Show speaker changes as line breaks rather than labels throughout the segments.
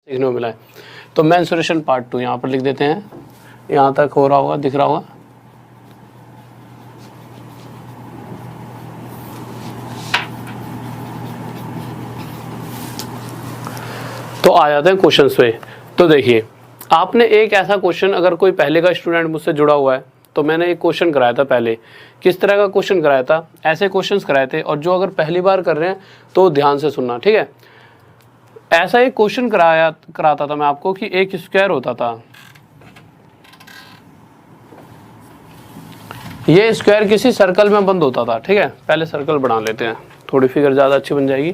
देखने को मिला है। तो मेंसुरेशन पार्ट 2 यहाँ पर लिख देते हैं, यहाँ तक हो रहा होगा, दिख रहा होगा। तो आ जाते हैं क्वेश्चंस पे। तो देखिए, आपने एक ऐसा क्वेश्चन, अगर कोई पहले का स्टूडेंट मुझसे जुड़ा हुआ है तो मैंने एक क्वेश्चन कराया था पहले। किस तरह का क्वेश्चन कराया था? ऐसे क्वेश्चंस कराए थे, और जो अगर पहली बार कर रहे हैं तो ध्यान से सुनना, ठीक है। ऐसा एक क्वेश्चन कराता था मैं आपको कि एक स्क्वायर होता था, ये स्क्वायर किसी सर्कल में बंद होता था, ठीक है। पहले सर्कल बना लेते हैं, थोड़ी फिगर ज़्यादा अच्छी बन जाएगी।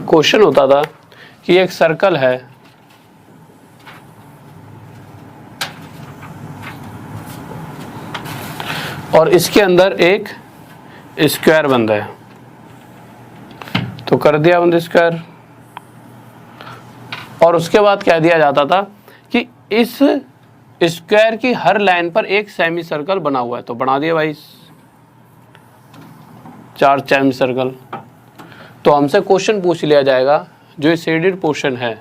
क्वेश्चन होता था कि एक सर्कल है, और इसके अंदर एक स्क्वायर बंद है। तो कर दिया बंद स्क्वायर, और उसके बाद कह दिया जाता था कि इस स्क्वायर की हर लाइन पर एक सेमी सर्कल बना हुआ है। तो बना दिया भाई 4 सेमी सर्कल। तो हमसे क्वेश्चन पूछ लिया जाएगा, जो ये शेडेड पोर्शन है,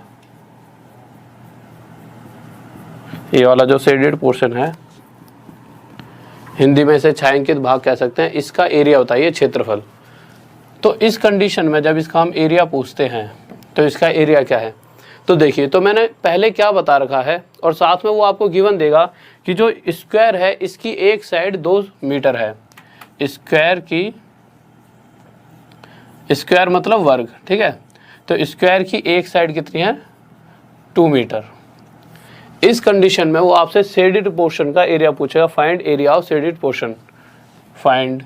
ये वाला जो शेडेड पोर्शन है, हिंदी में इसे छायांकित भाग कह सकते हैं, इसका एरिया बताइए, क्षेत्रफल। तो इस कंडीशन में जब इसका हम एरिया पूछते हैं तो इसका एरिया क्या है? तो देखिए, तो मैंने पहले क्या बता रखा है, और साथ में वो आपको गिवन देगा कि जो स्क्वायर है इसकी एक साइड 2 मीटर है। स्क्वायर मतलब वर्ग, ठीक है। तो स्क्वायर की एक साइड कितनी है? 2 मीटर। इस कंडीशन में वो आपसे शेडेड पोर्शन का एरिया पूछेगा। Find area of shaded portion, find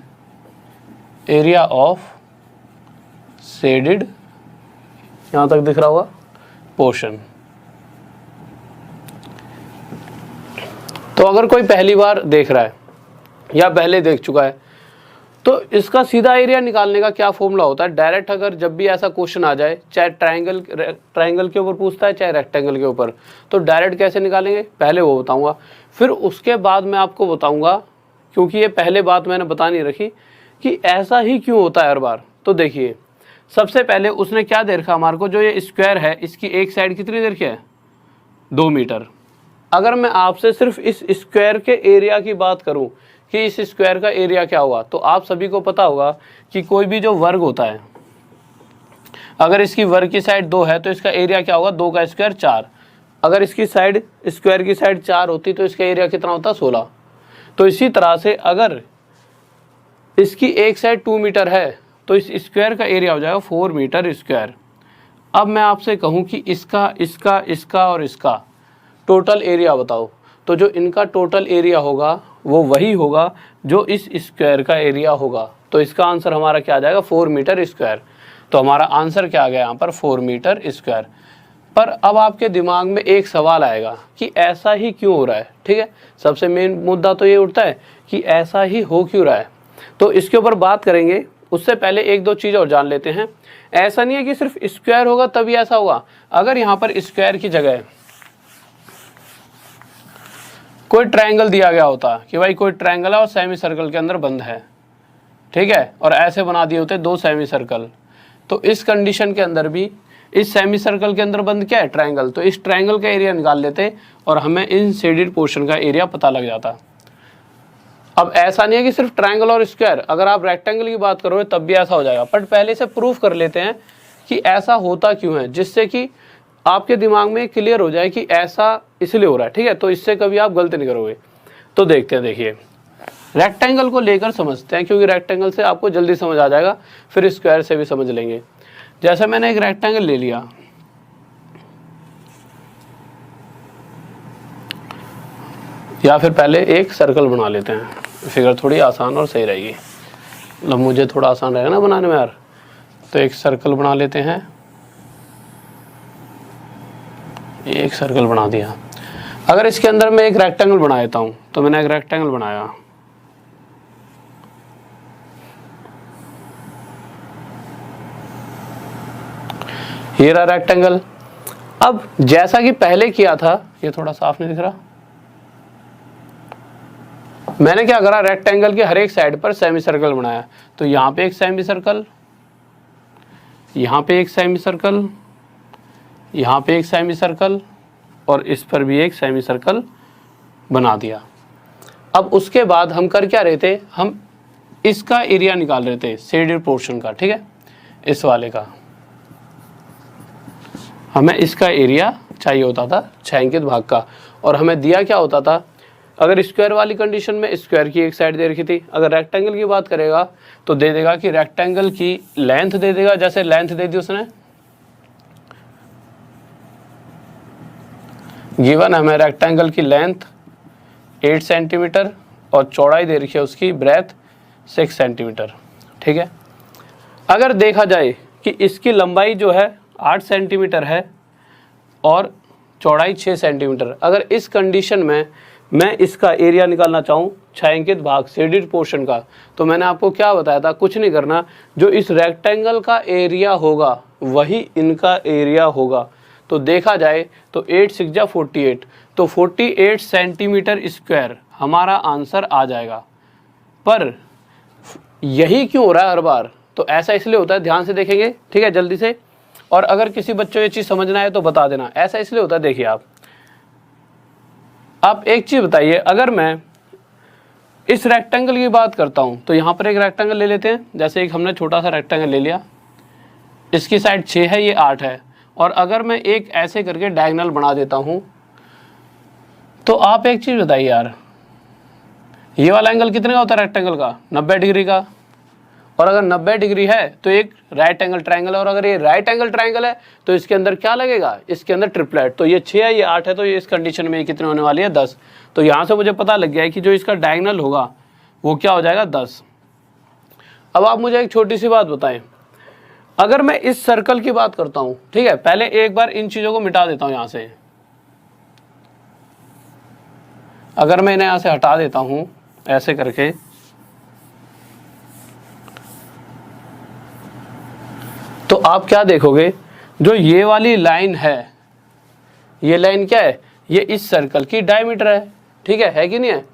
area of shaded, यहां तक दिख रहा होगा, पोर्शन। तो अगर कोई पहली बार देख रहा है या पहले देख चुका है, तो इसका सीधा एरिया निकालने का क्या फॉर्मूला होता है? डायरेक्ट अगर जब भी ऐसा क्वेश्चन आ जाए, चाहे ट्रायंगल के ऊपर पूछता है चाहे रेक्टेंगल के ऊपर, तो डायरेक्ट कैसे निकालेंगे पहले वो बताऊंगा। फिर उसके बाद मैं आपको बताऊंगा, क्योंकि ये पहले बात मैंने बता नहीं रखी कि ऐसा ही क्यों होता है हर बार। तो देखिए, सबसे पहले उसने क्या दे रखा हमारे को, जो ये स्क्वायर है इसकी एक साइड कितनी देर की है? 2 मीटर। अगर मैं आपसे सिर्फ इस स्क्वायर के एरिया की बात करूं कि इस स्क्वायर का एरिया क्या होगा, तो आप सभी को पता होगा कि कोई भी जो वर्ग होता है, अगर इसकी वर्ग की साइड 2 है तो इसका एरिया क्या होगा? 2 का स्क्वायर 4। अगर इसकी साइड, स्क्वायर की साइड 4 होती तो इसका एरिया कितना होता? 16। तो इसी तरह से अगर इसकी एक साइड 2 मीटर है तो इस स्क्वायर का एरिया हो जाएगा 4 मीटर स्क्वायर। अब मैं आपसे कहूँ कि इसका, इसका, इसका और इसका टोटल एरिया बताओ, तो जो इनका टोटल एरिया होगा वो वही होगा जो इस स्क्वायर का एरिया होगा। तो इसका आंसर हमारा क्या आ जाएगा? 4 मीटर स्क्वायर। तो हमारा आंसर क्या आ गया यहाँ पर? 4 मीटर स्क्वायर। पर अब आपके दिमाग में एक सवाल आएगा कि ऐसा ही क्यों हो रहा है, ठीक है। सबसे मेन मुद्दा तो ये उठता है कि ऐसा ही हो क्यों रहा है, तो इसके ऊपर बात करेंगे। उससे पहले 1-2 चीज़ और जान लेते हैं। ऐसा नहीं है कि सिर्फ स्क्वायर होगा तभी ऐसा होगा। अगर यहाँ पर स्क्वायर की जगह कोई ट्रायंगल दिया गया होता कि भाई कोई ट्रायंगल है और सेमी सर्कल के अंदर बंद है, ठीक है, और ऐसे बना दिए होते 2 सेमी सर्कल, तो इस कंडीशन के अंदर भी इस सेमी सर्कल के अंदर बंद क्या है? ट्रायंगल। तो इस ट्रायंगल का एरिया निकाल लेते और हमें इन शेडेड पोर्शन का एरिया पता लग जाता। अब ऐसा नहीं है कि सिर्फ ट्रायंगल और स्क्वायर, अगर आप रेक्टेंगल की बात करोगे तब भी ऐसा हो जाएगा। बट पहले से प्रूफ कर लेते हैं कि ऐसा होता क्यों है, जिससे कि आपके दिमाग में क्लियर हो जाए कि ऐसा इसलिए हो रहा है, ठीक है। तो इससे कभी आप गलती नहीं करोगे। तो देखते हैं, देखिए रेक्टेंगल को लेकर समझते हैं, क्योंकि रेक्टेंगल से आपको जल्दी समझ आ जाएगा, फिर स्क्वायर से भी समझ लेंगे। जैसे मैंने एक रेक्टेंगल ले लिया, या फिर पहले एक सर्कल बना लेते हैं, फिगर थोड़ी आसान और सही रहेगी। मतलब मुझे थोड़ा आसान रहेगा ना बनाने में यार। तो एक सर्कल बना लेते हैं, एक सर्कल बना दिया। अगर इसके अंदर मैं एक रेक्टेंगल बना देता हूं, तो मैंने एक रेक्टेंगल बनाया, ये रहा रेक्टेंगल। अब जैसा कि पहले किया था, ये थोड़ा साफ नहीं दिख रहा, मैंने क्या करा, रेक्टेंगल के हर एक साइड पर सेमी सर्कल बनाया। तो यहाँ पे एक सेमी सर्कल, यहाँ पे एक सेमी सर्कल, यहाँ पे एक सेमी सर्कल और इस पर भी एक सेमी सर्कल बना दिया। अब उसके बाद हम कर क्या रहे थे, हम इसका एरिया निकाल रहे थे शेडेड पोर्शन का, ठीक है, इस वाले का हमें इसका एरिया चाहिए होता था छायांकित भाग का। और हमें दिया क्या होता था, अगर स्क्वायर वाली कंडीशन में स्क्वायर की एक साइड दे रखी थी, अगर रेक्टेंगल की बात करेगा तो दे देगा कि रेक्टेंगल की लेंथ दे देगा, जैसे लेंथ दे दी उसने, गिवन हमें रेक्टेंगल की लेंथ 8 सेंटीमीटर और चौड़ाई दे रखी है उसकी ब्रेथ 6 सेंटीमीटर, ठीक है। अगर देखा जाए कि इसकी लंबाई जो है 8 सेंटीमीटर है और चौड़ाई 6 सेंटीमीटर, अगर इस कंडीशन में मैं इसका एरिया निकालना चाहूँ छायांकित भाग शेडेड पोर्शन का, तो मैंने आपको क्या बताया था, कुछ नहीं करना, जो इस रेक्टेंगल का एरिया होगा वही इनका एरिया होगा। तो देखा जाए तो 8 6 जा 48, तो 48 सेंटीमीटर स्क्वायर हमारा आंसर आ जाएगा। पर यही क्यों हो रहा है हर बार, तो ऐसा इसलिए होता है, ध्यान से देखेंगे, ठीक है, जल्दी से। और अगर किसी बच्चों ये चीज़ समझना है तो बता देना, ऐसा इसलिए होता है। देखिए आप एक चीज़ बताइए, अगर मैं इस रेक्टेंगल की बात करता हूँ तो यहाँ पर एक रेक्टेंगल ले लेते हैं, जैसे एक हमने छोटा सा रेक्टेंगल ले लिया, इसकी साइड 6 है, ये 8 है, और अगर मैं एक ऐसे करके डायगोनल बना देता हूँ, तो आप एक चीज़ बताइए यार, ये वाला एंगल कितने का होता है रेक्टेंगल का, 90 डिग्री का। और अगर 90 डिग्री है तो एक राइट एंगल ट्रायंगल है, और अगर ये राइट एंगल ट्रायंगल है तो इसके अंदर क्या लगेगा, इसके अंदर ट्रिपलेट। तो ये 6 है, ये 8 है, तो ये इस कंडीशन में कितने होने वाली है, 10। तो यहाँ से मुझे पता लग गया है कि जो इसका डायगोनल होगा वो क्या हो जाएगा, 10। अब आप मुझे एक छोटी सी बात बताएं, अगर मैं इस सर्कल की बात करता हूँ, ठीक है, पहले एक बार इन चीज़ों को मिटा देता हूँ यहाँ से। अगर मैं इन्हें यहाँ से हटा देता हूँ ऐसे करके, तो आप क्या देखोगे, जो ये वाली लाइन है, ये लाइन क्या है, ये इस सर्कल की डायमीटर है, ठीक है कि नहीं है।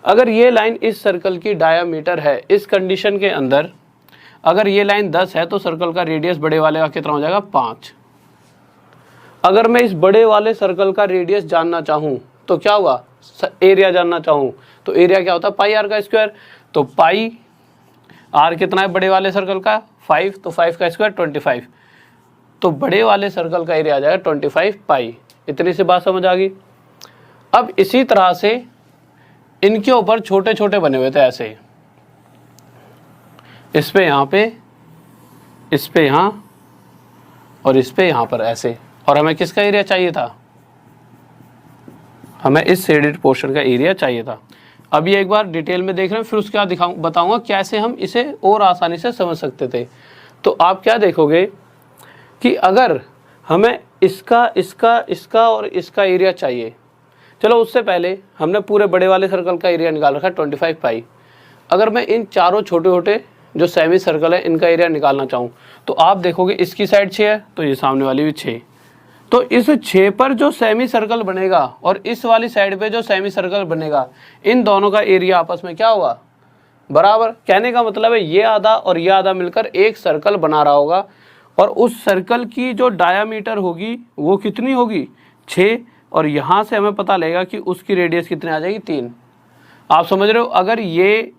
अगर ये लाइन इस सर्कल की डायमीटर है, इस कंडीशन के अंदर अगर ये लाइन 10 है तो सर्कल का रेडियस बड़े वाले का कितना हो जाएगा, 5। अगर मैं इस बड़े वाले सर्कल का रेडियस जानना चाहूँ तो क्या हुआ, एरिया जानना चाहूँ तो एरिया क्या होता है, पाई आर का स्क्वायर। तो पाई आर कितना है बड़े वाले सर्कल का, 5, तो 5 का स्क्वायर 25। तो बड़े वाले सर्कल का एरिया आ जाएगा 25 पाई। इतनी सी बात समझ आ गई। अब इसी तरह से इनके ऊपर छोटे छोटे बने हुए थे ऐसे, इस पे यहाँ पे, इस पे यहाँ और इस पे यहाँ पर ऐसे। और हमें किसका एरिया चाहिए था, हमें इस शेडेड पोर्शन का एरिया चाहिए था। अब ये एक बार डिटेल में देख रहे हैं, फिर उसके बाद बताऊंगा कैसे हम इसे और आसानी से समझ सकते थे। तो आप क्या देखोगे कि अगर हमें इसका इसका इसका और इसका एरिया चाहिए, चलो उससे पहले हमने पूरे बड़े वाले सर्कल का एरिया निकाल रखा है 25 पाई। अगर मैं इन चारों छोटे छोटे जो सेमी सर्कल है इनका एरिया निकालना चाहूँ तो आप देखोगे इसकी साइड 6 है तो ये सामने वाली भी 6। तो इस 6 पर जो सेमी सर्कल बनेगा और इस वाली साइड पे जो सेमी सर्कल बनेगा, इन दोनों का एरिया आपस में क्या होगा, बराबर। कहने का मतलब है ये आधा और ये आधा मिलकर एक सर्कल बना रहा होगा, और उस सर्कल की जो डायामीटर होगी वो कितनी होगी, 6। और यहाँ से हमें पता लगेगा कि उसकी रेडियस कितनी आ जाएगी, 3। आप समझ रहे हो, अगर ये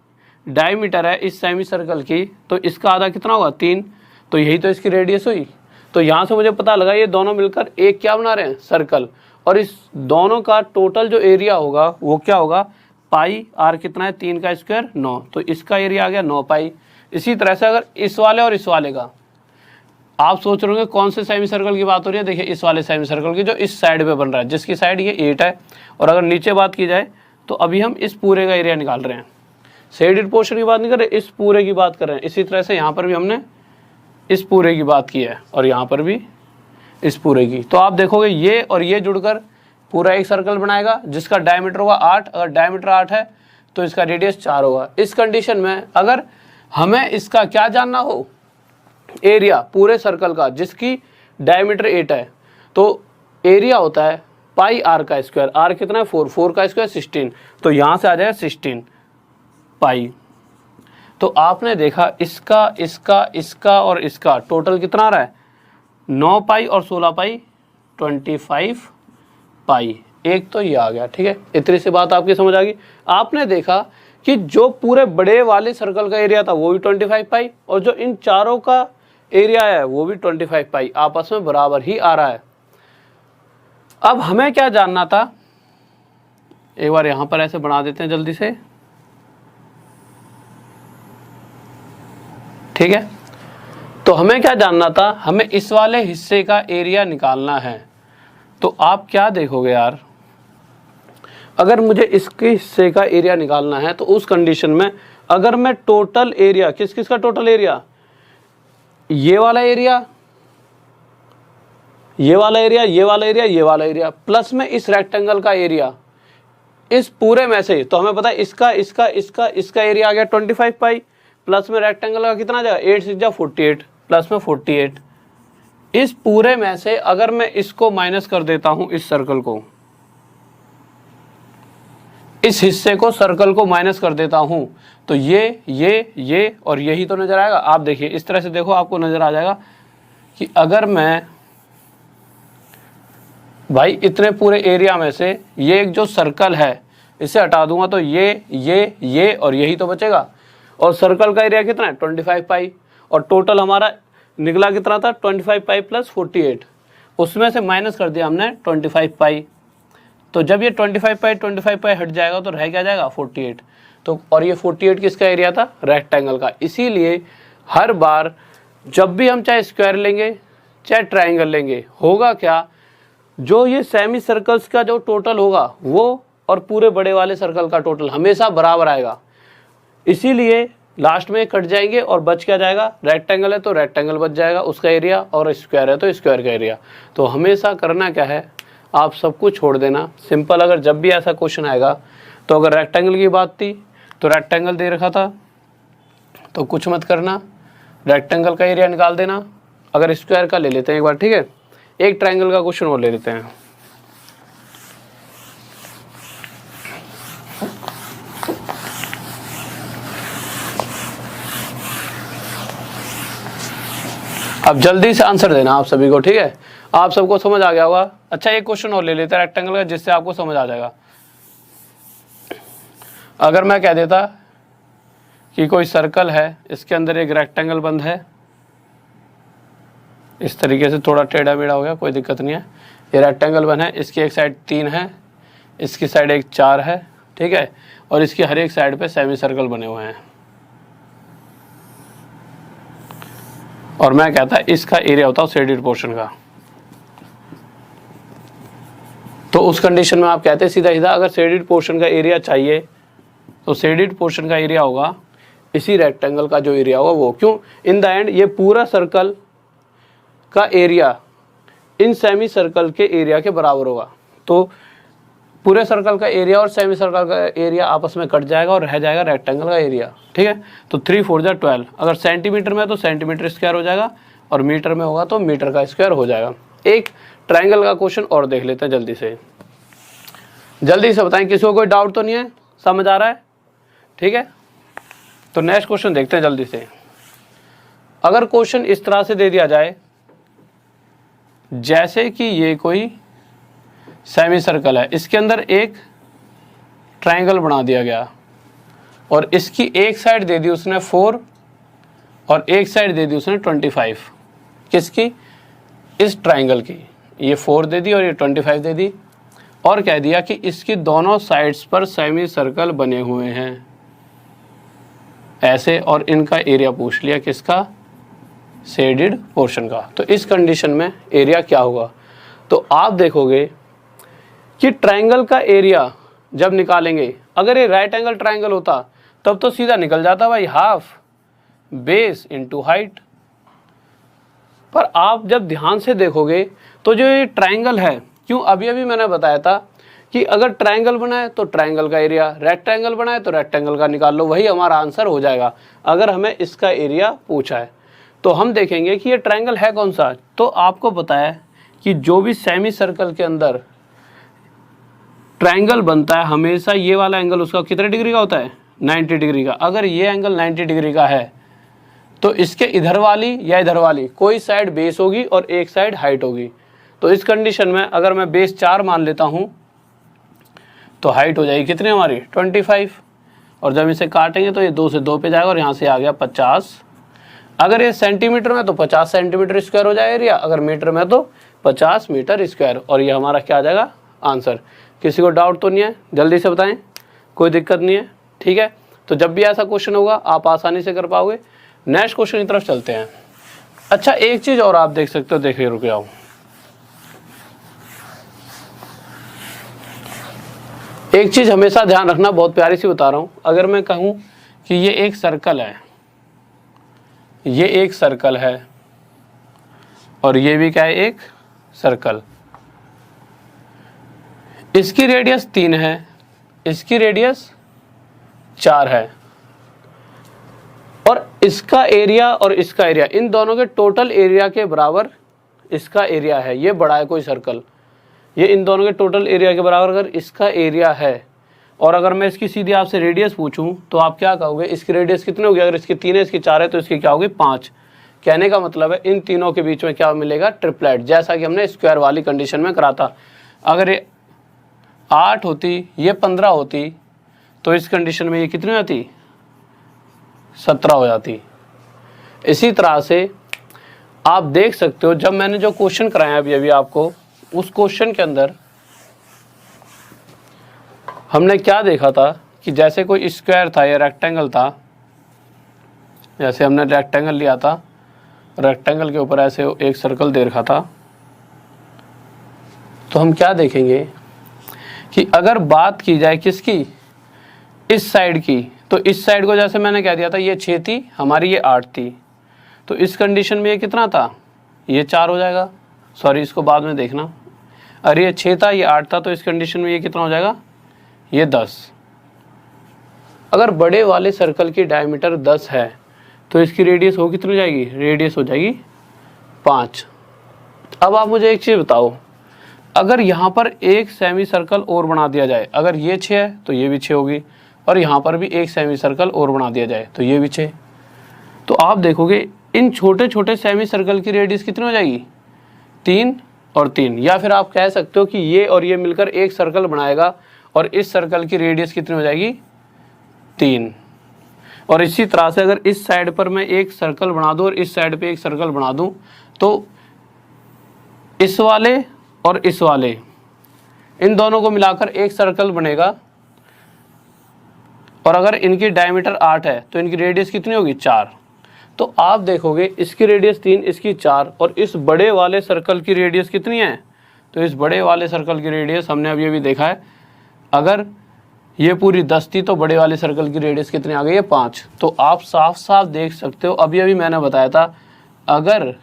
डायमीटर है इस सेमी सर्कल की तो इसका आधा कितना होगा, 3। तो यही तो इसकी रेडियस हुई। तो यहाँ से मुझे पता लगा ये दोनों मिलकर एक क्या बना रहे हैं, सर्कल। और इस दोनों का टोटल जो एरिया होगा वो क्या होगा, पाई आर कितना है, 3 का स्क्वायर 9। तो इसका एरिया आ गया 9 पाई। इसी तरह से अगर इस वाले और इस वाले का, आप सोच रहे होंगे कौन से सेमी सर्कल की बात हो रही है, देखिए इस वाले सेमी सर्कल की जो इस साइड पे बन रहा है, जिसकी साइड ये 8 है। और अगर नीचे बात की जाए तो अभी हम इस पूरे का एरिया निकाल रहे हैं, शेडेड पोर्शन की बात नहीं कर रहे, इस पूरे की बात कर रहे हैं। इसी तरह से यहाँ पर भी हमने इस पूरे की बात की है और यहाँ पर भी इस पूरे की। तो आप देखोगे ये और ये जुड़कर पूरा एक सर्कल बनाएगा जिसका डायमीटर होगा 8। अगर डायमीटर 8 है तो इसका रेडियस 4 होगा। इस कंडीशन में अगर हमें इसका क्या जानना हो, एरिया पूरे सर्कल का जिसकी डायमीटर 8 है, तो एरिया होता है पाई आर का स्क्वायर। आर कितना है, 4 का स्क्वायर 16। तो यहाँ से आ जाएगा 16 पाई। तो आपने देखा इसका इसका इसका और इसका टोटल कितना आ रहा है 9 पाई और 16 पाई 25 पाई। एक तो ये आ गया, ठीक है। इतनी सी बात आपकी समझ आ गई। आपने देखा कि जो पूरे बड़े वाले सर्कल का एरिया था वो भी 25 पाई और जो इन चारों का एरिया है वो भी 25 पाई, आपस में बराबर ही आ रहा है। अब हमें क्या जानना था, एक बार यहां पर ऐसे बना देते हैं जल्दी से, ठीक है। तो हमें क्या जानना था, हमें इस वाले हिस्से का एरिया निकालना है। तो आप क्या देखोगे यार, अगर मुझे इसके हिस्से का एरिया निकालना है तो उस कंडीशन में अगर मैं टोटल एरिया, किस किस का टोटल एरिया, ये वाला एरिया, ये वाला एरिया, ये वाला एरिया, ये वाला एरिया, प्लस में इस रेक्टेंगल का एरिया, इस पूरे में से, तो हमें पता है इसका इसका इसका इसका एरिया आ गया 25 पाई, प्लस में रेक्टेंगल का कितना आ जाएगा 8 6 48, प्लस में 48। इस पूरे में से अगर मैं इसको माइनस कर देता हूं, इस सर्कल को, इस हिस्से को, सर्कल को माइनस कर देता हूं, तो ये और यही तो नजर आएगा। आप देखिए इस तरह से देखो, आपको नजर आ जाएगा कि अगर मैं भाई इतने पूरे एरिया में से ये एक जो सर्कल है इसे हटा दूंगा तो ये और यही तो बचेगा। और सर्कल का एरिया कितना है 25 पाई और टोटल हमारा निकला कितना था 25 पाई प्लस 48, उसमें से माइनस कर दिया हमने 25 पाई। तो जब ये 25 पाई हट जाएगा तो रह क्या जाएगा 48। तो और ये 48 किसका एरिया था, रेक्टेंगल का। इसीलिए हर बार जब भी हम चाहे स्क्वायर लेंगे चाहे ट्राइंगल लेंगे, होगा क्या, जो ये सेमी सर्कल्स का जो टोटल होगा वो और पूरे बड़े वाले सर्कल का टोटल हमेशा बराबर आएगा। इसीलिए लास्ट में कट जाएंगे और बच क्या जाएगा, रेक्टेंगल है तो रेक्टेंगल बच जाएगा उसका एरिया, और स्क्वायर है तो स्क्वायर का एरिया। तो हमेशा करना क्या है, आप सब कुछ छोड़ देना, सिंपल। अगर जब भी ऐसा क्वेश्चन आएगा तो अगर रेक्टेंगल की बात थी तो रेक्टेंगल दे रखा था तो कुछ मत करना, रेक्टेंगल का एरिया निकाल देना। अगर स्क्वायर का ले लेते हैं एक बार, ठीक है, एक ट्रायंगल का क्वेश्चन और ले लेते हैं। अब जल्दी से आंसर देना आप सभी को, ठीक है, आप सबको समझ आ गया होगा। अच्छा एक क्वेश्चन और ले लेते हैं रेक्टेंगल का, जिससे आपको समझ आ जाएगा। अगर मैं कह देता कि कोई सर्कल है, इसके अंदर एक रेक्टेंगल बंद है, इस तरीके से थोड़ा टेढ़ा मेढ़ा हो गया, कोई दिक्कत नहीं है। ये रेक्टेंगल बन है, इसकी एक साइड 3 है, इसकी साइड एक 4 है, ठीक है, और इसकी हर एक साइड पे सेमी सर्कल बने हुए हैं। और मैं कहता इसका एरिया होता है शेडेड पोर्शन का। तो उस कंडीशन में आप कहते सीधा सीधा अगर शेडेड पोर्शन का एरिया चाहिए तो शेडेड पोर्शन का एरिया होगा इसी रेक्टेंगल का जो एरिया होगा वो। क्यों, इन द एंड ये पूरा सर्कल का एरिया इन सेमी सर्कल के एरिया के बराबर होगा। तो पूरे सर्कल का एरिया और सेमी सर्कल का एरिया आपस में कट जाएगा और रह जाएगा रेक्टेंगल का एरिया, ठीक है। तो 3 4 जा 12, अगर सेंटीमीटर में तो सेंटीमीटर स्क्वायर हो जाएगा और मीटर में होगा तो मीटर का स्क्वायर हो जाएगा। एक ट्रायंगल का क्वेश्चन और देख लेते हैं जल्दी से बताएं, किसी को कोई डाउट तो नहीं है, समझ आ रहा है, ठीक है। तो नेक्स्ट क्वेश्चन देखते हैं जल्दी से। अगर क्वेश्चन इस तरह से दे दिया जाए जैसे कि ये कोई सेमी सर्कल है, इसके अंदर एक ट्रायंगल बना दिया गया और इसकी एक साइड दे दी उसने 4 और एक साइड दे दी उसने 25। किसकी, इस ट्रायंगल की। ये 4 दे दी और ये 25 दे दी, और कह दिया कि इसकी दोनों साइड्स पर सेमी सर्कल बने हुए हैं ऐसे, और इनका एरिया पूछ लिया किसका, शेडेड पोर्शन का। तो इस कंडीशन में एरिया क्या होगा, तो आप देखोगे कि ट्रायंगल का एरिया जब निकालेंगे, अगर ये राइट एंगल ट्रायंगल होता तब तो सीधा निकल जाता भाई, हाफ बेस इनटू हाइट। पर आप जब ध्यान से देखोगे तो जो ये ट्रायंगल है, क्यों अभी मैंने बताया था कि अगर ट्रायंगल बनाए तो ट्रायंगल का एरिया, रेक्टेंगल बनाए तो रेक्टेंगल का निकाल लो, वही हमारा आंसर हो जाएगा अगर हमें इसका एरिया पूछा है। तो हम देखेंगे कि ये ट्रायंगल है कौन सा। तो आपको पता है कि जो भी सेमी सर्कल के अंदर ट्रायंगल बनता है हमेशा ये वाला एंगल उसका कितने डिग्री का होता है, 90 डिग्री का, अगर ये एंगल 90 डिग्री का है तो इसके इधर वाली या इधर वाली कोई साइड बेस होगी और एक साइड हाइट होगी। तो इस कंडीशन में अगर मैं बेस 4 मान लेता हूँ तो हाइट हो जाएगी कितनी हमारी 25, और जब इसे काटेंगे तो ये 2 से 2 पे जाएगा और यहाँ से आ गया 50। अगर ये सेंटीमीटर में तो 50 सेंटीमीटर स्क्वायर हो जाएगा एरिया, अगर मीटर में तो 50 मीटर स्क्वायर, और ये हमारा क्या आ जाएगा आंसर। किसी को डाउट तो नहीं है, जल्दी से बताएं, कोई दिक्कत नहीं है, ठीक है। तो जब भी ऐसा क्वेश्चन होगा आप आसानी से कर पाओगे। नेक्स्ट क्वेश्चन की तरफ चलते हैं। अच्छा एक चीज़ और आप देख सकते हो, देखिए रुक जाओ, एक चीज़ हमेशा ध्यान रखना, बहुत प्यारी सी बता रहा हूँ। अगर मैं कहूँ कि ये एक सर्कल है, ये एक सर्कल है और ये भी क्या है एक सर्कल, इसकी रेडियस 3 है, इसकी रेडियस 4 है, और इसका एरिया और इसका एरिया, इन दोनों के टोटल एरिया के बराबर इसका एरिया है। ये बड़ा है कोई सर्कल, ये इन दोनों के टोटल एरिया के बराबर अगर इसका एरिया है, और अगर मैं इसकी सीधी आपसे रेडियस पूछूं तो आप क्या कहोगे, इसकी रेडियस कितनी होगी, अगर इसकी 3 है इसकी 4 है तो इसकी क्या होगी 5। कहने का मतलब है इन तीनों के बीच में क्या मिलेगा ट्रिपलेट, जैसा कि हमने स्क्वायर वाली कंडीशन में करा था। अगर ये 8 होती, ये 15 होती, तो इस कंडीशन में ये कितनी हो जाती 17 हो जाती। इसी तरह से आप देख सकते हो, जब मैंने जो क्वेश्चन कराया अभी आपको, उस क्वेश्चन के अंदर हमने क्या देखा था कि जैसे कोई स्क्वायर था या रेक्टेंगल था, जैसे हमने रेक्टेंगल लिया था, रेक्टेंगल के ऊपर ऐसे एक सर्कल दे रखा था, तो हम क्या देखेंगे कि अगर बात की जाए किसकी, इस साइड की, तो इस साइड को जैसे मैंने कह दिया था ये 6 थी हमारी, ये 8 थी, तो इस कंडीशन में ये कितना था, ये 4 हो जाएगा। सॉरी इसको बाद में देखना, अरे ये 6 था ये 8 था, तो इस कंडीशन में ये कितना हो जाएगा, ये 10। अगर बड़े वाले सर्कल की डायमीटर 10 है तो इसकी रेडियस हो कितनी हो जाएगी, रेडियस हो जाएगी 5। अब आप मुझे एक चीज़ बताओ, अगर यहाँ पर एक सेमी सर्कल और बना दिया जाए, अगर ये 6 है तो ये भी 6 होगी, और यहाँ पर भी एक सेमी सर्कल और बना दिया जाए तो ये भी 6, तो आप देखोगे इन छोटे छोटे सेमी सर्कल की रेडियस कितनी हो जाएगी 3 और 3। या फिर आप कह सकते हो कि ये और ये मिलकर एक सर्कल बनाएगा और इस सर्कल की रेडियस कितनी हो जाएगी 3। और इसी तरह से अगर इस साइड पर मैं एक सर्कल बना दूं और इस साइड पे एक सर्कल बना दूं, तो इस वाले और इस वाले, इन दोनों को मिलाकर एक सर्कल बनेगा, और अगर इनकी डायमीटर 8 है तो इनकी रेडियस कितनी होगी 4। तो आप देखोगे इसकी रेडियस 3, इसकी 4, और इस बड़े वाले सर्कल की रेडियस कितनी है, तो इस बड़े वाले सर्कल की रेडियस हमने अभी अभी देखा है, अगर ये पूरी 10 थी तो बड़े वाले सर्कल की रेडियस कितनी आ गई है 5। तो आप साफ साफ देख सकते हो, अभी अभी मैंने बताया था, अगर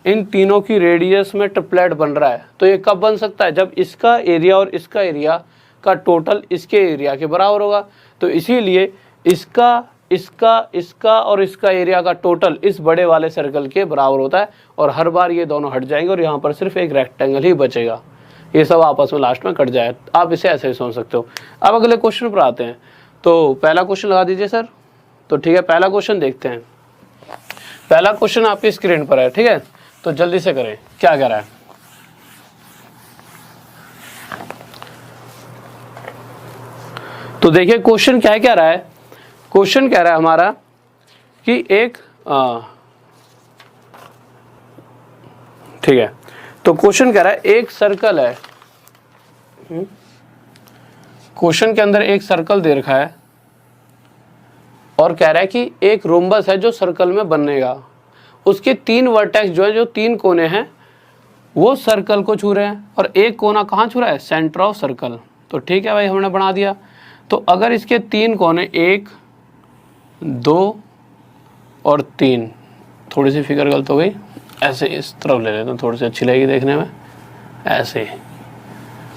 इन तीनों की रेडियस में ट्रिपलेट बन रहा है तो ये कब बन सकता है, जब इसका एरिया और इसका एरिया का टोटल इसके एरिया के बराबर होगा। तो इसीलिए इसका इसका इसका और इसका एरिया का टोटल इस बड़े वाले सर्कल के बराबर होता है, और हर बार ये दोनों हट जाएंगे और यहाँ पर सिर्फ एक रेक्टेंगल ही बचेगा, ये सब आपस में लास्ट में कट जाए। आप इसे ऐसे ही सोच सकते हो। अब अगले क्वेश्चन पर आते हैं, तो पहला क्वेश्चन लगा दीजिए सर। तो ठीक है, पहला क्वेश्चन देखते हैं। पहला क्वेश्चन आपकी स्क्रीन पर है, ठीक है, तो जल्दी से करें, क्या कह रहा है। तो देखिए क्वेश्चन क्या कह रहा है, क्वेश्चन कह रहा है हमारा कि एक ठीक है, तो क्वेश्चन कह रहा है एक सर्कल है, क्वेश्चन के अंदर एक सर्कल दे रखा है और कह रहा है कि एक रोम्बस है जो सर्कल में बनेगा, उसके 3 वर्टेक्स जो है, जो 3 कोने हैं वो सर्कल को छू रहे हैं, और एक कोना कहाँ छू रहा है, सेंटर ऑफ सर्कल। तो ठीक है भाई, हमने बना दिया। तो अगर इसके 3 कोने 1 2 और 3, थोड़ी सी फिगर गलत हो गई, ऐसे इस तरफ ले लेते हैं, थोड़ी सी अच्छी लगेगी देखने में, ऐसे,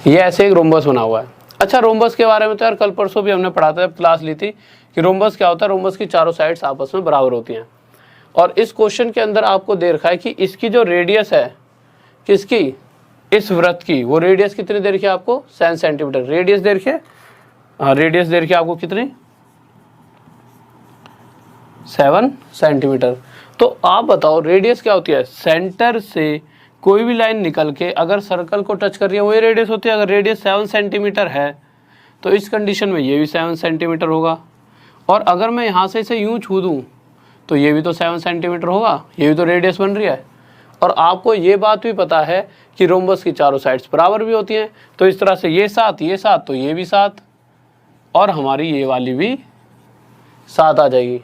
ये ऐसे एक रोम्बस बना हुआ है। अच्छा, रोम्बस के बारे में तो यार कल परसों भी हमने पढ़ा था, क्लास ली थी कि रोम्बस क्या होता है, रोम्बस की चारों साइड्स आपस में बराबर होती हैं। और इस क्वेश्चन के अंदर आपको दे रखा है कि इसकी जो रेडियस है, किसकी, इस वृत्त की, वो रेडियस कितनी दे रखी है आपको 7 सेंटीमीटर रेडियस दे रखी है। हाँ, रेडियस दे रखी है आपको कितनी 7 सेंटीमीटर। तो आप बताओ रेडियस क्या होती है, सेंटर से कोई भी लाइन निकल के अगर सर्कल को टच कर रही है वही रेडियस होती है। अगर रेडियस 7 सेंटीमीटर है तो इस कंडीशन में ये भी 7 सेंटीमीटर होगा, और अगर मैं यहाँ से इसे यूँ छू दूँ तो ये भी तो 7 सेंटीमीटर होगा, ये भी तो रेडियस बन रही है। और आपको ये बात भी पता है कि रोम्बस की चारों साइड्स बराबर भी होती हैं, तो इस तरह से ये 7 तो ये भी 7 और हमारी ये वाली भी 7 आ जाएगी।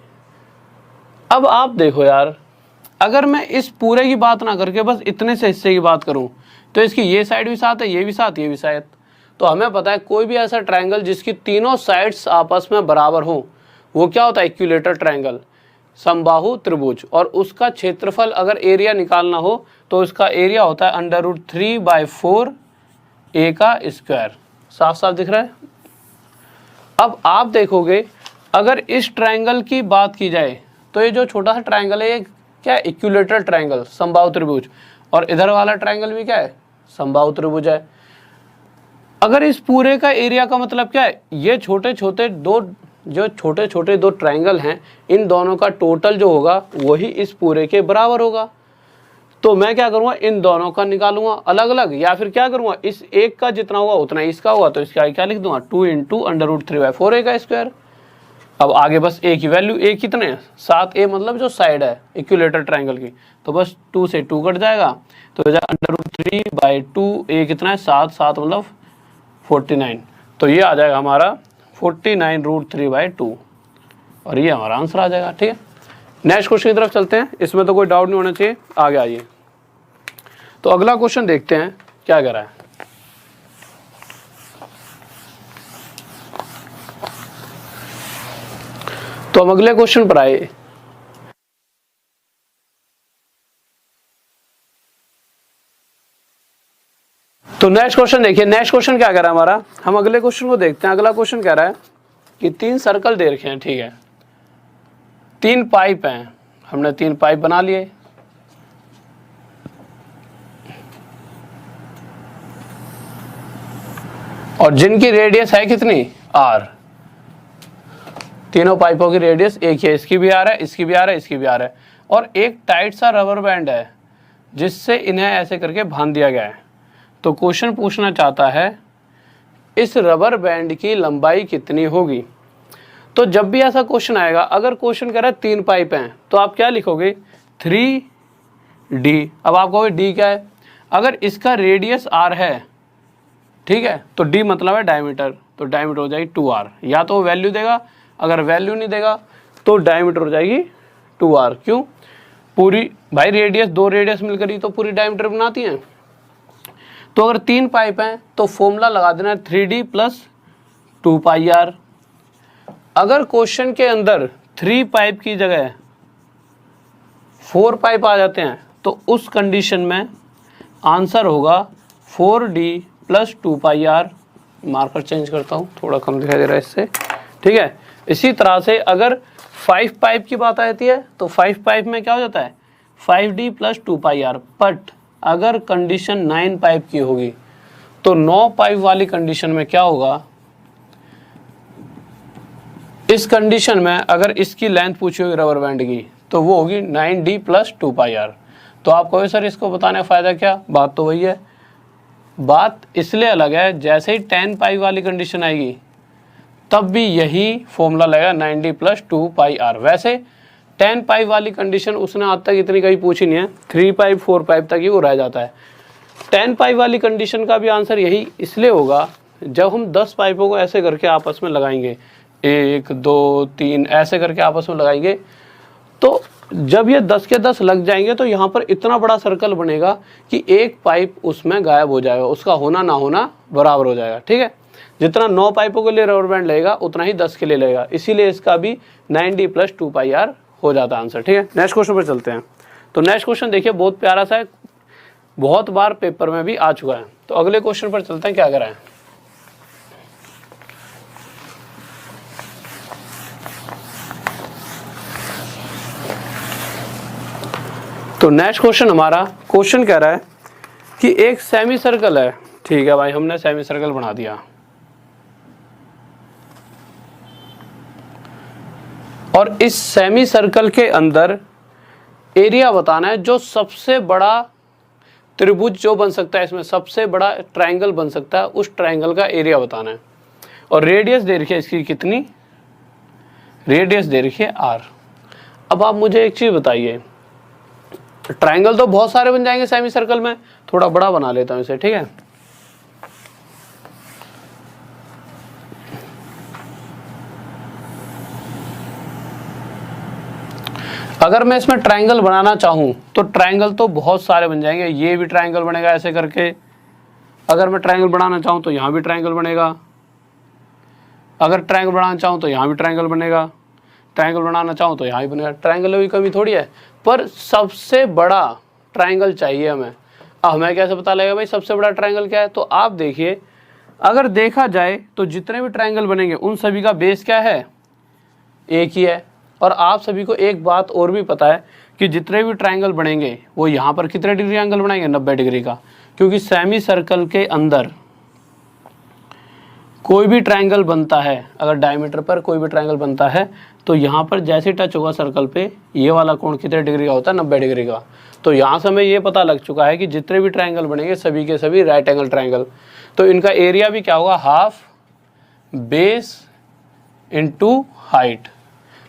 अब आप देखो यार, अगर मैं इस पूरे की बात ना करके बस इतने से हिस्से की बात करूं तो इसकी ये साइड भी 7 है, ये भी 7, ये भी 7। तो हमें पता है कोई भी ऐसा ट्रायंगल जिसकी तीनों साइड्स आपस में बराबर हो वो क्या होता है, इक्विलेटरल ट्रायंगल, समबाहु त्रिभुज। और उसका क्षेत्रफल अगर एरिया निकालना हो तो उसका एरिया होता है √3/4 a का स्क्वायर। साफ साफ दिख रहा है। अब आप देखोगे अगर इस ट्रायंगल की बात की जाए तो ये जो छोटा सा ट्रायंगल है ये क्या है, इक्विलेटरल ट्रायंगल, समबाहु त्रिभुज, और इधर वाला ट्रायंगल भी क्या है, समबाहु त्रिभुज है। अगर इस पूरे का एरिया का मतलब क्या है, ये छोटे छोटे दो ट्रायंगल हैं, इन दोनों का टोटल जो होगा वही इस पूरे के बराबर होगा। तो मैं क्या करूँगा, इन दोनों का निकालूंगा अलग अलग, या फिर क्या करूँगा, इस एक का जितना होगा उतना इसका होगा, तो इसका क्या लिख दूंगा, 2 × √3/4 a का स्क्वायर। अब आगे बस a की वैल्यू, a कितने हैं 7a, मतलब जो साइड है इक्विलेटरल ट्रायंगल की, तो बस 2 से 2 कट जाएगा, तो √3/2 a कितना है 7 मतलब 49। तो ये आ जाएगा हमारा 49 √3/2 और ये हमारा आंसर आ जाएगा। ठीक है, नेक्स्ट क्वेश्चन की तरफ चलते हैं, इसमें तो कोई डाउट नहीं होना चाहिए, आगे आइए। तो अगला क्वेश्चन देखते हैं क्या कह रहा है। तो हम अगले क्वेश्चन पर आए। तो नेक्स्ट क्वेश्चन देखिए, नेक्स्ट क्वेश्चन क्या कह रहा है हमारा, हम अगले क्वेश्चन को देखते हैं। अगला क्वेश्चन कह रहा है कि 3 सर्कल दे रखे हैं, ठीक है, 3 पाइप हैं, हमने 3 पाइप बना लिए, और जिनकी रेडियस है कितनी, r। तीनों पाइपों की रेडियस एक ही है, इसकी भी आ रहा है, इसकी भी आ रहा है, इसकी भी आ रहा है, और एक टाइट सा रबर बैंड है जिससे इन्हें ऐसे करके बांध दिया गया है। तो क्वेश्चन पूछना चाहता है इस रबर बैंड की लंबाई कितनी होगी। तो जब भी ऐसा क्वेश्चन आएगा, अगर क्वेश्चन कह रहा है 3 पाइप हैं तो आप क्या लिखोगे, 3d। अब आप कहोगे d क्या है, अगर इसका रेडियस r है, ठीक है, तो d मतलब है डायमीटर, तो डायमीटर हो जाएगी 2r। या तो वैल्यू देगा, अगर वैल्यू नहीं देगा तो डायमीटर हो जाएगी 2r। क्यों, पूरी भाई रेडियस, 2 रेडियस मिलकर ही तो पूरी डायमीटर बनाती हैं। तो अगर 3 पाइप हैं तो फॉर्मूला लगा देना 3d + 2πr। अगर क्वेश्चन के अंदर 3 पाइप की जगह 4 पाइप आ जाते हैं तो उस कंडीशन में आंसर होगा 4d + 2πr। मार्कर चेंज करता हूँ, थोड़ा कम दिखाई दे रहा है इससे, ठीक है। इसी तरह से अगर 5 पाइप की बात आती है तो 5 पाइप में क्या हो जाता है, 5d + 2πr। बट अगर कंडीशन 9 पाइप की होगी तो 9 पाइप वाली कंडीशन में क्या होगा, इस कंडीशन में अगर इसकी लेंथ पूछी होगी रबर बैंड की तो वो होगी 9d + 2πr। तो आप कहोगे सर इसको बताने का फ़ायदा क्या, बात तो वही है। बात इसलिए अलग है, जैसे ही 10 पाइप वाली कंडीशन आएगी तब भी यही फॉर्मूला लगेगा 9d + 2πr। वैसे 10 पाइप वाली कंडीशन उसने आज तक इतनी कहीं पूछी नहीं है, 3 पाइप 4 पाइप तक ही वो रह जाता है। 10 पाइप वाली कंडीशन का भी आंसर यही इसलिए होगा जब हम 10 पाइपों को ऐसे करके आपस में लगाएंगे, 1 2 3 ऐसे करके आपस में लगाएंगे, तो जब ये 10 के 10 लग जाएंगे तो यहाँ पर इतना बड़ा सर्कल बनेगा कि एक पाइप उसमें गायब हो जाएगा, उसका होना ना होना बराबर हो जाएगा। ठीक है, जितना 9 पाइपों के लिए रबर बैंड लगेगा उतना ही 10 के लिए लगेगा, इसीलिए इसका भी 9d + 2πr हो जाता है आंसर। ठीक है, नेक्स्ट क्वेश्चन पर चलते हैं। तो नेक्स्ट क्वेश्चन देखिए बहुत प्यारा सा है, बहुत बार पेपर में भी आ चुका है। तो अगले क्वेश्चन पर चलते हैं, क्या कह रहा है। तो नेक्स्ट क्वेश्चन हमारा क्वेश्चन कह रहा है कि एक सेमी सर्कल है, ठीक है भाई, हमने सेमी सर्कल बना दिया। और इस सेमी सर्कल के अंदर एरिया बताना है, जो सबसे बड़ा त्रिभुज जो बन सकता है, इसमें सबसे बड़ा ट्रायंगल बन सकता है, उस ट्रायंगल का एरिया बताना है। और रेडियस दे रखी है इसकी कितनी, रेडियस दे रखी है r। अब आप मुझे एक चीज बताइए, ट्रायंगल तो बहुत सारे बन जाएंगे सेमी सर्कल में, थोड़ा बड़ा बना लेता हूं इसे, ठीक है। अगर मैं इसमें ट्रायंगल बनाना चाहूं तो ट्रायंगल तो बहुत सारे बन जाएंगे। ये भी ट्रायंगल बनेगा ऐसे करके, अगर मैं ट्रायंगल बनाना चाहूं तो यहां भी ट्रायंगल बनेगा, अगर ट्रायंगल बनाना चाहूं तो यहां भी ट्रायंगल बनेगा, ट्रायंगल बनाना चाहूँ तो यहाँ ही बनेगा। ट्रायंगल की कमी थोड़ी है, पर सबसे बड़ा ट्रायंगल चाहिए हमें। अब हमें कैसे पता लगेगा भाई सबसे बड़ा ट्रायंगल क्या है? तो आप देखिए, अगर देखा जाए तो जितने भी ट्रायंगल बनेंगे उन सभी का बेस क्या है, एक ही है। और आप सभी को एक बात और भी पता है कि जितने भी ट्रायंगल बनेंगे वो यहाँ पर कितने डिग्री एंगल बनाएंगे, 90 डिग्री का, क्योंकि सेमी सर्कल के अंदर कोई भी ट्रायंगल बनता है, अगर डायमीटर पर कोई भी ट्रायंगल बनता है तो यहाँ पर जैसे टच होगा सर्कल पे, ये वाला कोण कितने डिग्री का होता है, 90 डिग्री का। तो यहाँ से हमें ये पता लग चुका है कि जितने भी ट्रायंगल बनेंगे सभी के सभी राइट एंगल ट्रायंगल, तो इनका एरिया भी क्या होगा, हाफ बेस इनटू हाइट।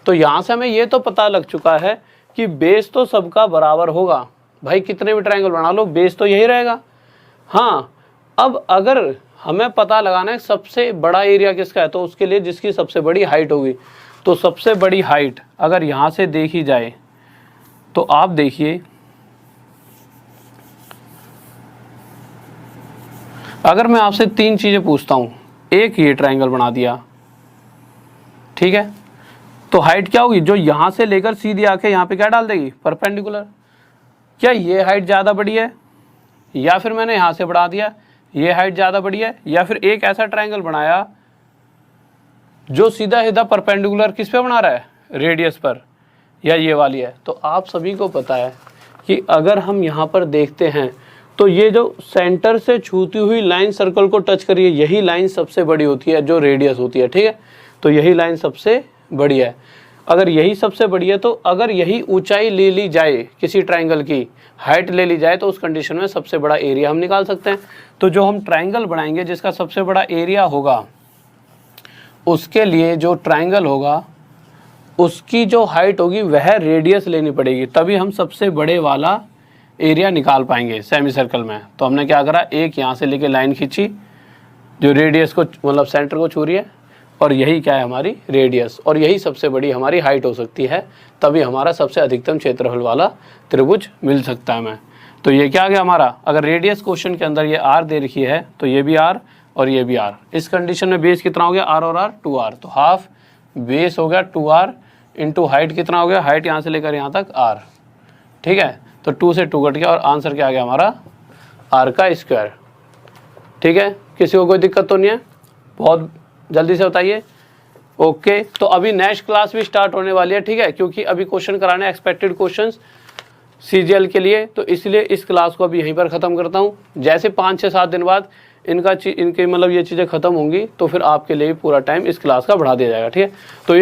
तो यहाँ से हमें ये तो पता लग चुका है कि बेस तो सबका बराबर होगा, भाई कितने भी ट्रायंगल बना लो बेस तो यही रहेगा। हाँ, अब अगर हमें पता लगाना है सबसे बड़ा एरिया किसका है, तो उसके लिए जिसकी सबसे बड़ी हाइट होगी, तो सबसे बड़ी हाइट अगर यहाँ से देखी जाए तो आप देखिए, अगर मैं आपसे तीन चीज़ें पूछता हूँ, एक ये ट्रायंगल बना दिया, ठीक है, तो हाइट क्या होगी, जो यहाँ से लेकर सीधी आके यहाँ पे क्या डाल देगी, परपेंडिकुलर। क्या ये हाइट ज़्यादा बड़ी है, या फिर मैंने यहाँ से बढ़ा दिया, ये हाइट ज़्यादा बड़ी है, या फिर एक ऐसा ट्रायंगल बनाया जो सीधा सीधा परपेंडिकुलर किस पे बना रहा है, रेडियस पर, या ये वाली है। तो आप सभी को पता है कि अगर हम यहाँ पर देखते हैं तो ये जो सेंटर से छूती हुई लाइन सर्कल को टच करिए, यही लाइन सबसे बड़ी होती है जो रेडियस होती है, ठीक है। तो यही लाइन सबसे बड़ी है। अगर यही सबसे बड़ी है तो अगर यही ऊंचाई ले ली जाए, किसी ट्रायंगल की हाइट ले ली जाए, तो उस कंडीशन में सबसे बड़ा एरिया हम निकाल सकते हैं। तो जो हम ट्रायंगल बनाएंगे जिसका सबसे बड़ा एरिया होगा, उसके लिए जो ट्रायंगल होगा उसकी जो हाइट होगी वह रेडियस लेनी पड़ेगी, तभी हम सबसे बड़े वाला एरिया निकाल पाएंगे सेमी सर्कल में। तो हमने क्या करा, एक यहाँ से लेके लाइन खींची जो रेडियस को मतलब सेंटर को छू रही है, और यही क्या है हमारी रेडियस, और यही सबसे बड़ी हमारी हाइट हो सकती है, तभी हमारा सबसे अधिकतम क्षेत्रफल वाला त्रिभुज मिल सकता है हमें। तो ये क्या आ गया हमारा, अगर रेडियस क्वेश्चन के अंदर ये r दे रखी है तो ये भी r और ये भी r। इस कंडीशन में बेस कितना हो गया, r और r 2r, तो हाफ बेस हो गया 2r इंटू हाइट कितना हो गया, हाइट यहाँ से लेकर यहाँ तक r, ठीक है। तो 2 से 2 कट गया और आंसर क्या आ गया हमारा, r का स्क्वायर, ठीक है। किसी को कोई दिक्कत तो नहीं है, बहुत जल्दी से बताइए। ओके, तो अभी नेक्स्ट क्लास भी स्टार्ट होने वाली है, ठीक है, क्योंकि अभी क्वेश्चन कराने एक्सपेक्टेड क्वेश्चंस सीजीएल के लिए, तो इसलिए इस क्लास को अभी यहीं पर ख़त्म करता हूँ। जैसे 5 से 7 दिन बाद इनकी मतलब ये चीज़ें ख़त्म होंगी तो फिर आपके लिए पूरा टाइम इस क्लास का बढ़ा दिया जाएगा, ठीक है। तो ये